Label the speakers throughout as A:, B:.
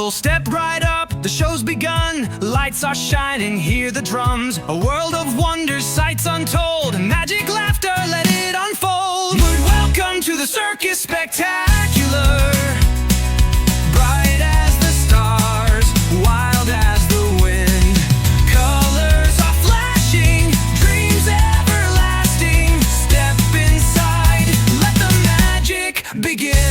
A: jungle, step right up, the show's begun. Lights are shining, hear the drums. A world of wonders, sights untold. Magic laughter, let it unfold. But welcome to the Circus Spectacular. Bright as the stars, wild as the wind. Colors are flashing, dreams everlasting. Step inside, let the magic begin.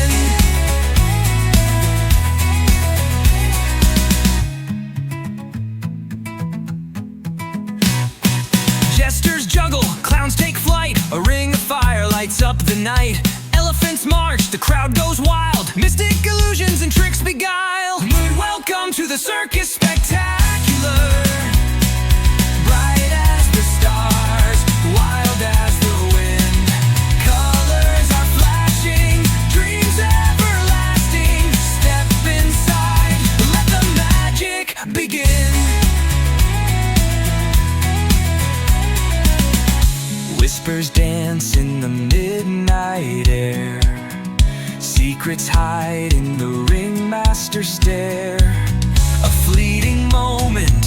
A: Jesters juggle, clowns take flight. A ring of fire lights up the night. Elephants march, the crowd goes wild. Mystic illusions and tricks beguile. But welcome to the Circus Spectacular. Bright as the stars, wild as the wind. Colors are flashing, dreams everlasting. Step inside, let the magic begin. Whispers dance in the midnight air. Secrets hide in the ringmaster's stare. A fleeting moment,